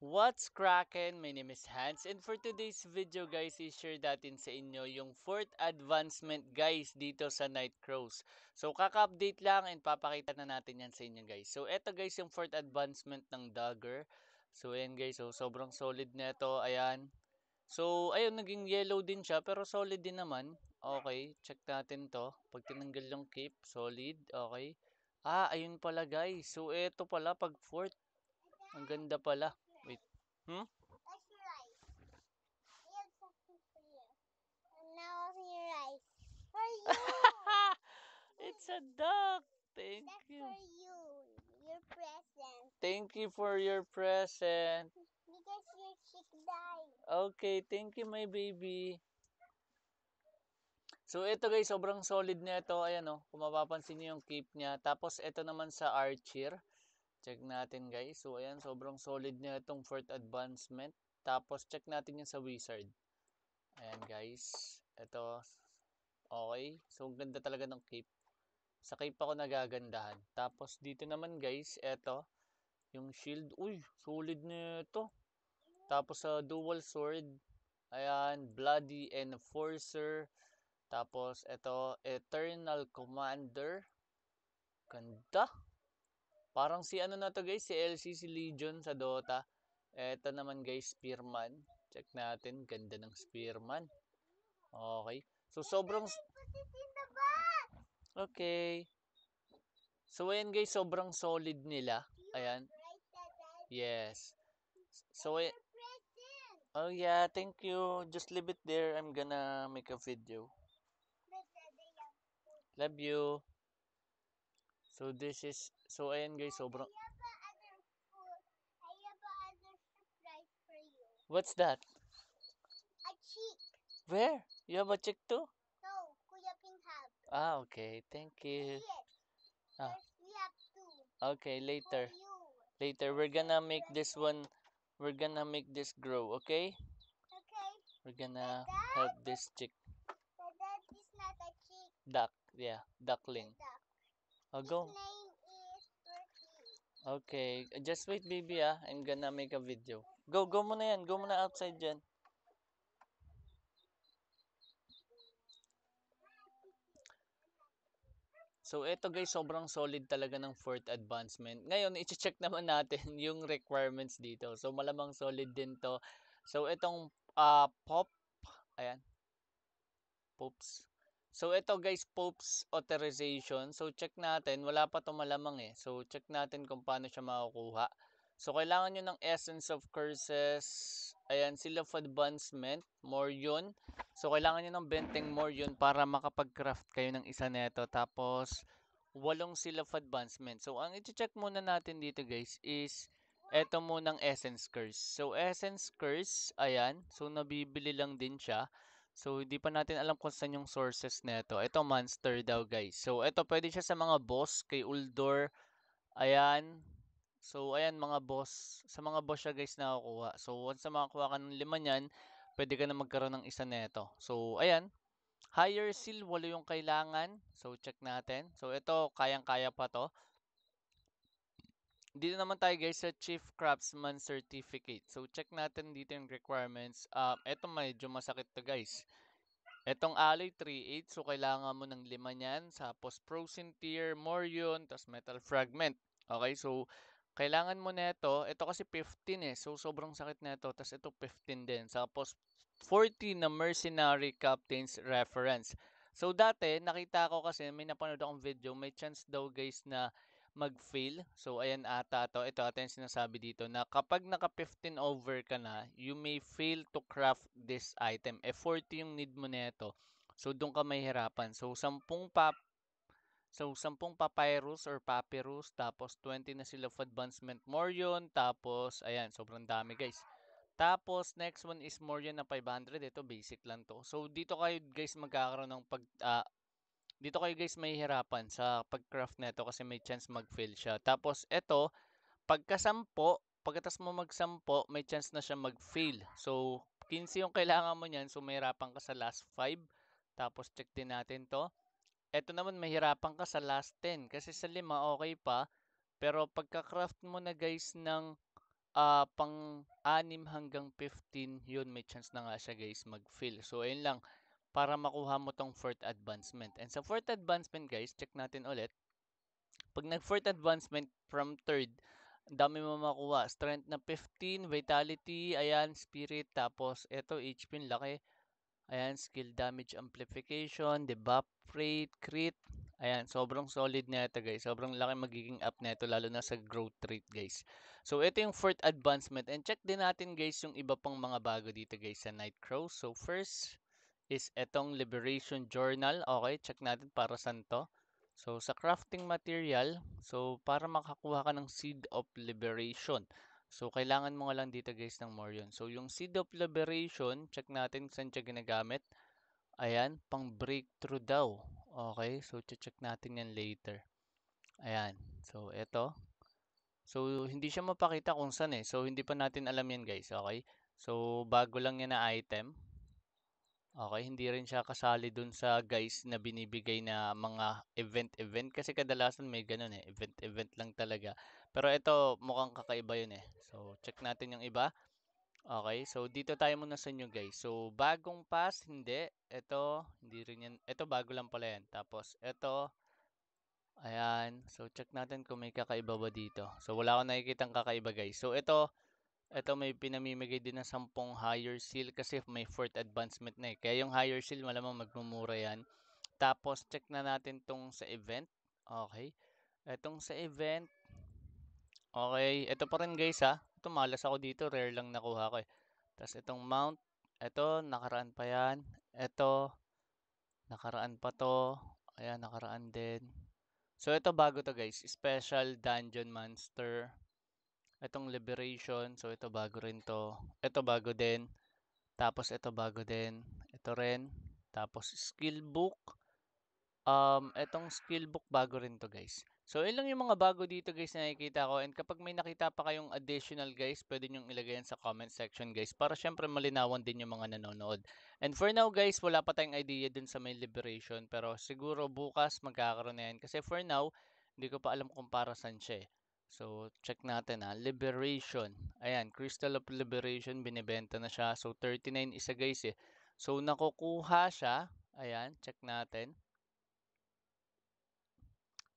What's crackin'? My name is Hans, and for today's video guys, i-share natin sa inyo yung 4th advancement guys dito sa Night Crows. So kaka-update lang and papakita na natin yan sa inyo guys. So eto guys yung 4th advancement ng Dagger. So ayan guys, so sobrang solid nito, ayan. So ayun, naging yellow din siya pero solid din naman. Okay, check natin to. Pag tinanggal yung cape, solid, okay. Ayun pala guys. So eto pala pag 4th, ang ganda pala. Wait. Hmm? That's your rice. I have something for you. And now your rice. For you. It's a duck. Thank That's you. for you. Your present. Thank you for your present. Because your chick died. Okay, thank you my baby. So ito guys, sobrang solid nito. Ayan oh, kung mapapansin niyo yung cape niya. Tapos ito naman sa Archer. Check natin guys. So ayan, sobrang solid niya itong 4th advancement. Tapos check natin yung sa Wizard. Ayan guys. Ito. Okay. So ganda talaga ng cape. Sa cape ako nagagandahan. Tapos dito naman guys, eto. Yung shield. Uy, solid nito. Tapos sa dual sword. Ayan, Bloody Enforcer. Tapos ito, Eternal Commander. Ganda. Parang si ano na to guys, si LCC Legion sa Dota. Ito naman guys, Spearman. Check natin, ganda ng Spearman. Okay. So sobrang Put it in the box. okay. So ayan guys, sobrang solid nila. Ayan. Right, Dad? Yes. So Your present. oh yeah, thank you. Just leave it there. I'm gonna make a video. But Daddy, have food. Love you. So this is so ayan guys, sobrang I have other food. I have other surprise for you. what's that? A chick. Where? You have a chick too? No, Kuya Ping have. Okay. Thank See you. it. Ah, We have two. okay, For later. you. Later we're gonna make this one. We're gonna make this grow, okay? Okay. We're gonna Dad? help this chick. But that is not a chick. Duck. Yeah, duckling. Duck. Oh, His go. name is Turkey. Okay, just wait baby I'm gonna make a video. Go muna yan. Go muna outside dyan. So eto guys, sobrang solid talaga ng 4th advancement. Ngayon, i-check naman natin yung requirements dito. So malamang solid din to. So itong pop, ayan, pops. So ito guys, pops authorization. So check natin, wala pa to malamang eh. So check natin kung paano siya makukuha. So kailangan nyo ng Essence of Curses, ayan, Seal of Advancement, Morion. So kailangan nyo ng Benteng Morion para makapag-craft kayo ng isa neto. Tapos 8 Seal of Advancement. So ang i-check muna natin dito guys is eto munang Essence Curse. So Essence Curse, ayan. So nabibili lang din siya. So hindi pa natin alam kung saan yung sources nito. Ito monster daw guys. So ito pwede siya sa mga boss kay Uldor. Ayan. So ayan mga boss. Sa mga boss siya guys nakukuha. So once na makakuha ka ng 5 niyan, pwede ka na magkaroon ng isa neto. So ayan. Higher seal, 8 yung kailangan. So check natin. So ito kayang-kaya pa to. Dito naman tayo guys sa Chief Craftsman Certificate. So check natin dito yung requirements. Ito medyo masakit to guys. Etong alloy 3/8, so kailangan mo ng 5 niyan. Tapos Prosintier, Morion, tapos Metal Fragment. Okay, so kailangan mo nito. Ito kasi 15 eh. So sobrang sakit nito. Tapos ito 15 din. Tapos 40 na Mercenary Captain's Reference. So dati, nakita ko kasi may napanood akong video, may chance daw guys na mag-fail. So ayan ata to. Ito ata yung sinasabi dito na kapag naka 15 over ka na, you may fail to craft this item. 40 yung need mo nito. So doon ka mahihirapan. So 10 papyrus or papyrus, tapos 20 na sila of advancement Morion, tapos ayan, sobrang dami guys. Tapos next one is Morion na 500. Ito basic lang to. So dito kayo guys magkakaroon ng dito kayo guys mahihirapan sa pag-craft nito kasi may chance mag-fail siya. Tapos ito, pagkasampo, pagkatas mo magsampo, may chance na siya mag-fail. So 15 yung kailangan mo niyan, so mahirapan ka sa last 5. Tapos check din natin to. Ito naman mahirapan ka sa last 10 kasi sa 5 okay pa, pero pagka-craft mo na guys ng pang-6 hanggang 15 yun may chance na nga siya guys mag-fill. So ayun lang para makuha mo tong fourth advancement. And sa fourth advancement guys, check natin ulit. Pag nag-fourth advancement from third, ang dami mo makuha. Strength na 15, vitality, ayan, spirit, tapos eto HP laki. Ayan, skill damage amplification, debuff rate, crit. Ayan, sobrang solid na ito guys. Sobrang laki magiging up na ito lalo na sa growth rate guys. So ito yung fourth advancement and check din natin guys yung iba pang mga bago dito guys sa Nightcrow. So first is etong Liberation Journal. Okay, check natin para saan to. So sa crafting material, so para makakuha ka ng Seed of Liberation. So, kailangan mo nga lang dito guys ng more yun. So, yung Seed of Liberation, check natin saan siya ginagamit. Ayan, pang breakthrough daw. Okay, so check natin yan later. Ayan, so eto. So, hindi siya mapakita kung saan eh. So, hindi pa natin alam yan guys, okay? So, bago lang yan na item. Okay, hindi rin siya kasali dun sa guys na binibigay na mga event-event kasi kadalasan may ganun eh, event-event lang talaga. Pero ito mukhang kakaiba yun eh. So, check natin yung iba. Okay, so dito tayo muna sa inyo guys. So, bagong pass, hindi. Ito, hindi rin yan. Ito, bago lang pala yan. Tapos, ito, ayan. So, check natin kung may kakaiba ba dito. So, wala akong nakikitang kakaiba guys. So, ito may pinamimigay din na 10 higher seal kasi may fourth advancement na eh. Kaya yung higher seal malamang magmumura yan. Tapos check na natin tong sa event. Okay. Etong sa event. Okay. Ito pa rin guys ha. Ito malas ako dito. Rare lang nakuha ko eh. Tapos itong mount. Ito nakaraan pa yan. Ito nakaraan pa to. Ayan nakaraan din. So ito bago to guys. Special Dungeon Monster. Itong Liberation. So ito bago rin to. Ito bago din. Tapos ito bago din. Ito rin. Tapos skill book. Etong skill book bago rin to guys. So, yun lang yung mga bago dito guys na nakikita ko. And kapag may nakita pa kayong additional guys, pwede nyo ilagay yan sa comment section guys. Para syempre malinawan din yung mga nanonood. And for now guys, wala pa tayong idea dun sa may liberation. Pero siguro bukas magkakaroon na yan. Kasi for now, hindi ko pa alam kung para saan siya eh. So, check natin ha. Liberation. Ayan, Crystal of Liberation, binibenta na siya. So, 39 isa guys eh. So, nakukuha siya. Ayan, check natin.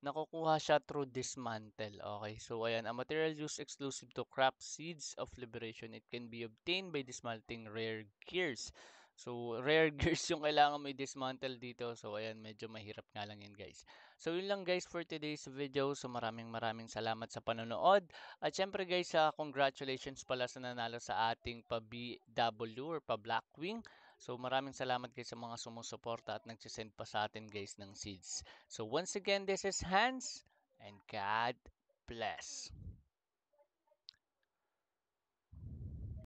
Nakukuha siya through dismantle. Okay, so ayan, a material used exclusive to craft seeds of liberation. It can be obtained by dismantling rare gears. So, rare gears yung kailangan mo i-dismantle dito. So, ayan, medyo mahirap nga lang yan, guys. So, yun lang, guys, for today's video. So, maraming salamat sa panonood. At syempre, guys, congratulations pala sa nanalo sa ating pa-BW or pa-Blackwing. So, maraming salamat guys sa mga sumusuporta at nagsisend pa sa atin guys ng seeds. So once again, this is Hans and God bless.